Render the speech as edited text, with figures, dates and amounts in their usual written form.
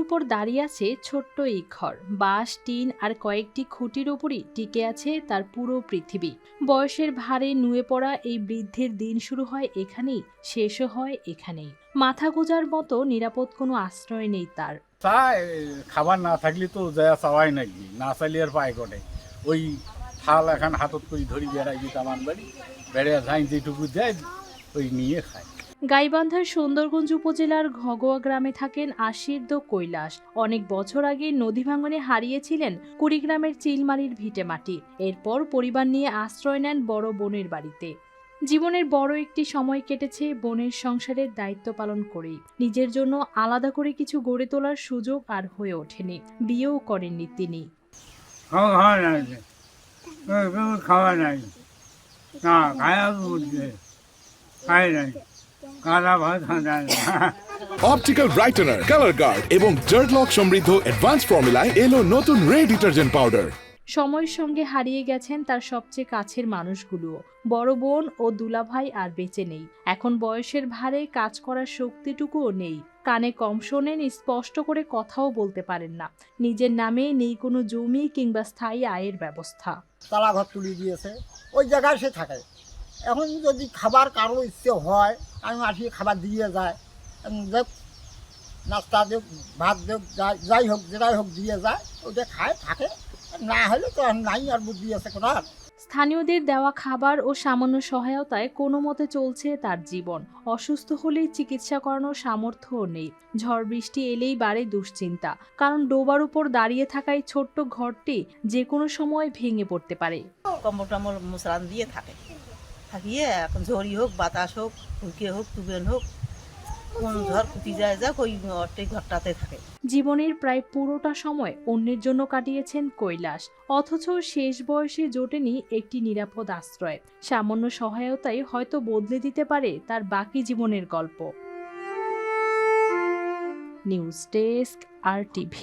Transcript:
উপর দাঁড়িয়ে আছে ছোট্ট এই ঘর। বাঁশ, টিন আর কয়েকটি খুঁটির উপরই টিকে আছে তার পুরো পৃথিবী। বয়সের ভারে নুয়ে পড়া এই বৃদ্ধের দিন শুরু হয় এখানেই, শেষও হয় এখানেই। মাথা গোঁজার মতো নিরাপদ কোনো আশ্রয় নেই তার। চায় খাবার না থাকলে তো যা চাওয়াই নাকি, না চাইলে আর পায় কটে। ওই থাল এখন হাতত করে ধরি বেড়াই দিত আমার বাড়ি, বেড়ে যাই যেটুকু দেয় ওই নিয়ে খায়। গাইবান্ধার সুন্দরগঞ্জ উপজেলার ঘগোয়া গ্রামে থাকেন আশির্দ কৈলাস। অনেক বছর আগে নদী ভাঙনে হারিয়েছিলেন কুড়িগ্রামের চিলমারির ভিটেমাটি। এরপর পরিবার নিয়ে আশ্রয় নেন বড় বোনের বাড়িতে। জীবনের বড় একটি সময় কেটেছে বোনের সংসারের দায়িত্ব পালন করেই। নিজের জন্য আলাদা করে কিছু গড়ে তোলার সুযোগ আর হয়ে ওঠেনি। বিয়েও করেননি তিনি। খাওয়া নাই, না খায়া খায় নাই, কালা ভাত অপটিক্যাল ব্রাইটেনার, কালার গার্ড এবং জার্ট লক সমৃদ্ধ অ্যাডভান্স ফর্মুলায় এলো নতুন রে ডিটারজেন্ট পাউডার। সময়ের সঙ্গে হারিয়ে গেছেন তার সবচেয়ে কাছের মানুষগুলোও। বড় বোন ও দুলাভাই আর বেঁচে নেই। এখন বয়সের ভারে কাজ করার শক্তিটুকুও নেই। কানে কম শোনেন, স্পষ্ট করে কথাও বলতে পারেন না। নিজের নামে নেই কোনো জমি কিংবা স্থায়ী আয়ের ব্যবস্থা। তালা ঘর তুলে দিয়েছে, ওই জায়গায় সে থাকে। এখন যদি খাবার কারো ইচ্ছে হয়, আমি আসি খাবার দিয়ে যায়, দেখ নাস্তা দেখ, ভাত দেখ, যাই হোক যেটাই হোক দিয়ে যায়, ওটা খায় থাকে। না হলে তো নাই আর বুদ্ধি আছে কোথার। স্থানীয়দের দেওয়া খাবার ও সামান্য সহায়তায় কোনো মতে চলছে তার জীবন। অসুস্থ হলেই চিকিৎসা করানোর সামর্থ্যও নেই। ঝড় বৃষ্টি এলেই বাড়ে দুশ্চিন্তা, কারণ ডোবার উপর দাঁড়িয়ে থাকায় ছোট্ট ঘরটি যে কোনো সময় ভেঙে পড়তে পারে। কম্বল টম্বল মুসরান দিয়ে থাকিয়ে এখন ঝড়ি হোক, বাতাস হোক, হুকে হোক, তুবেন হোক, কোন ঝড় কুটি যায় যাক ওই ঘরটাতে থাকে। জীবনের প্রায় পুরোটা সময় অন্যের জন্য কাটিয়েছেন কৈলাস, অথচ শেষ বয়সে জোটেনি একটি নিরাপদ আশ্রয়। সামান্য সহায়তাই হয়তো বদলে দিতে পারে তার বাকি জীবনের গল্প। News desk, RTV।